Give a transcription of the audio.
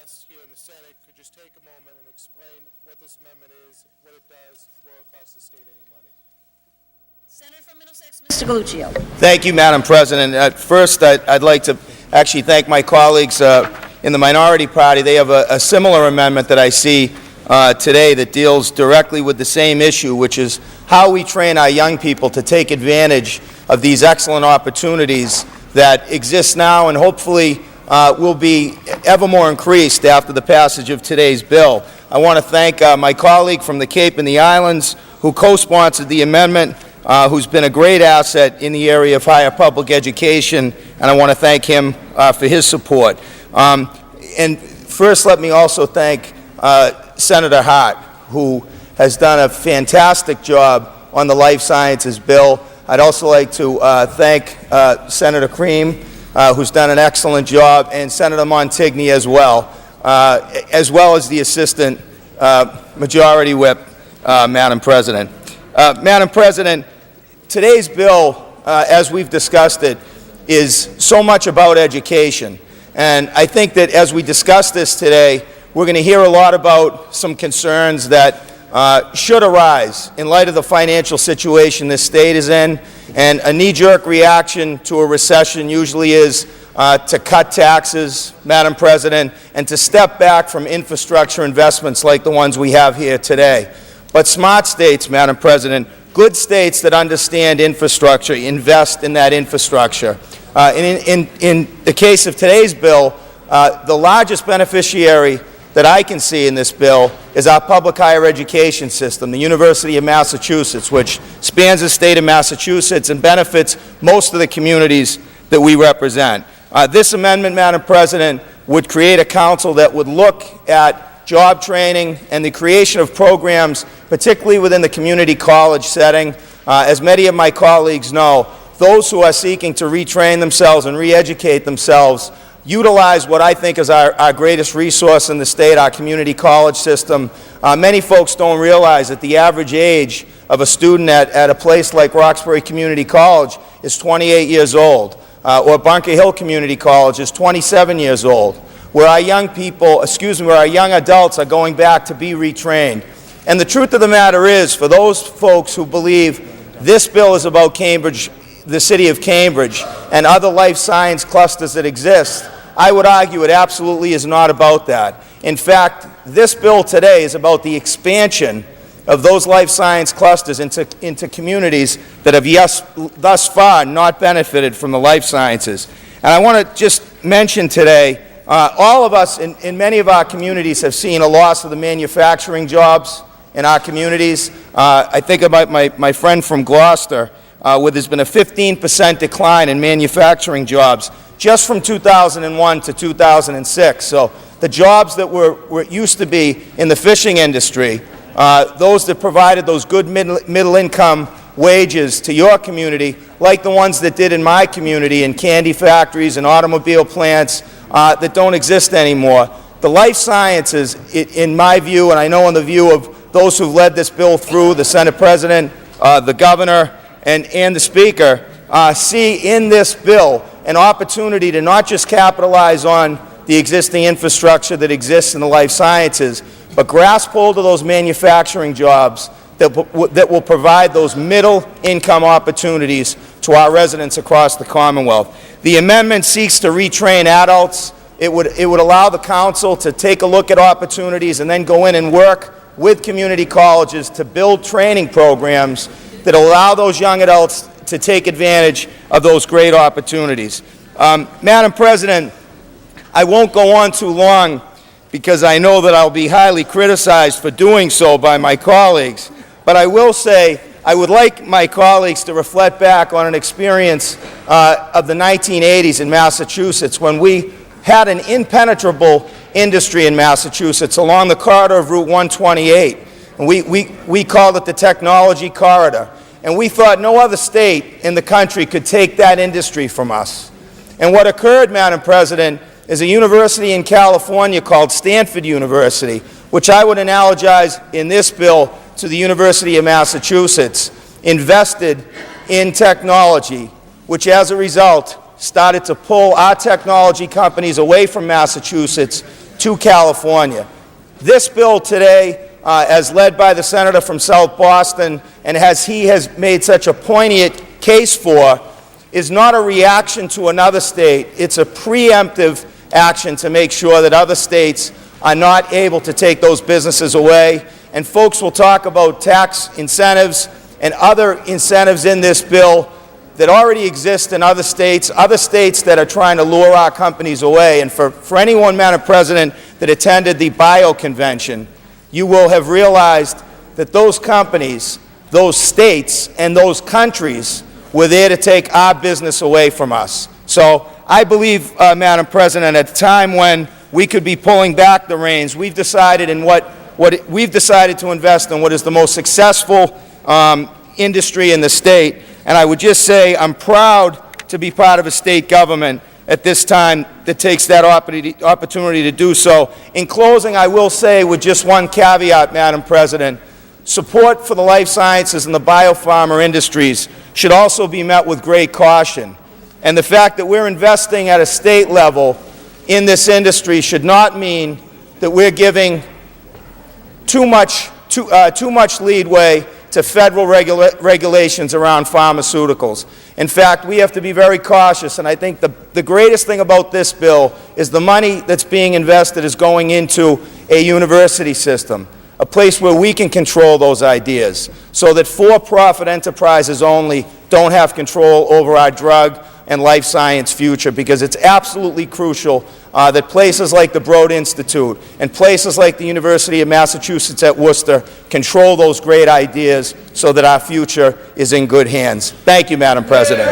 guest here in the Senate could just take a moment and explain what this amendment is, what it does, where it costs the state any money. Senator from Middlesex, Mr. Galluccio. Thank you, Madam President. First, I'd like to actually thank my colleagues in the minority party. They have a similar amendment that I see today that deals directly with the same issue, which is how we train our young people to take advantage of these excellent opportunities that exist now and hopefully will be ever more increased after the passage of today's bill. I want to thank my colleague from the Cape and the Islands who co-sponsored the amendment, who's been a great asset in the area of higher public education, and I want to thank him for his support. And first, let me also thank Senator Hart, who has done a fantastic job on the life sciences bill. I'd also like to thank Senator Cream, who's done an excellent job, and Senator Montigny as well as the Assistant Majority Whip, Madam President. Madam President, today's bill, as we've discussed it, is so much about education. And I think that as we discuss this today, we're going to hear a lot about some concerns that should arise in light of the financial situation this state is in. And a knee-jerk reaction to a recession usually is to cut taxes, Madam President, and to step back from infrastructure investments like the ones we have here today. But smart states, Madam President, good states that understand infrastructure, invest in that infrastructure. In the case of today's bill, the largest beneficiary that I can see in this bill is our public higher education system, the University of Massachusetts, which spans the state of Massachusetts and benefits most of the communities that we represent. This amendment, Madam President, would create a council that would look at job training and the creation of programs, particularly within the community college setting. As many of my colleagues know, those who are seeking to retrain themselves and re-educate themselves utilize what I think is our greatest resource in the state, our community college system. Many folks don't realize that the average age of a student at a place like Roxbury Community College is 28 years old, or Bunker Hill Community College is 27 years old, where our young people, where our young adults are going back to be retrained. And the truth of the matter is, for those folks who believe this bill is about Cambridge, the city of Cambridge, and other life science clusters that exist, I would argue it absolutely is not about that. In fact, this bill today is about the expansion of those life science clusters into communities that have thus far not benefited from the life sciences. And I want to just mention today, all of us in many of our communities have seen a loss of the manufacturing jobs in our communities. I think about my friend from Gloucester, where there's been a 15% decline in manufacturing jobs just from 2001 to 2006. So the jobs that were used to be in the fishing industry, those that provided those good middle income wages to your community, like the ones that did in my community in candy factories and automobile plants that don't exist anymore. The life sciences, in my view, and I know in the view of those who've led this bill through, the Senate President, the Governor, and the Speaker, see in this bill an opportunity to not just capitalize on the existing infrastructure that exists in the life sciences, but grasp hold of those manufacturing jobs that will provide those middle income opportunities to our residents across the Commonwealth. The amendment seeks to retrain adults. It would allow the council to take a look at opportunities and then go in and work with community colleges to build training programs that allow those young adults to take advantage of those great opportunities. Madam President, I won't go on too long because I know that I'll be highly criticized for doing so by my colleagues, but I will say I would like my colleagues to reflect back on an experience of the 1980s in Massachusetts when we had an impenetrable industry in Massachusetts along the corridor of Route 128. And we called it the technology corridor. And we thought no other state in the country could take that industry from us. And what occurred, Madam President, is a university in California called Stanford University, which I would analogize in this bill to the University of Massachusetts, invested in technology, which as a result started to pull our technology companies away from Massachusetts to California. This bill today, as led by the senator from South Boston, and as he has made such a poignant case for, is not a reaction to another state. It's a preemptive action to make sure that other states are not able to take those businesses away. And folks will talk about tax incentives and other incentives in this bill that already exist in other states that are trying to lure our companies away. And for anyone, Madam President, that attended the bio convention, you will have realized that those companies, those states, and those countries were there to take our business away from us. So I believe, Madam President, at a time when we could be pulling back the reins, we've decided we've decided to invest in what is the most successful industry in the state. And I would just say I'm proud to be part of a state government at this time that takes that opportunity to do so. In closing, I will say with just one caveat, Madam President, support for the life sciences and the biopharma industries should also be met with great caution. And the fact that we're investing at a state level in this industry should not mean that we're giving too much leeway to federal regulations around pharmaceuticals. In fact, we have to be very cautious, and I think the greatest thing about this bill is the money that's being invested is going into a university system, a place where we can control those ideas, so that for-profit enterprises only don't have control over our drug and life science future, because it's absolutely crucial that places like the Broad Institute and places like the University of Massachusetts at Worcester control those great ideas so that our future is in good hands. Thank you, Madam President.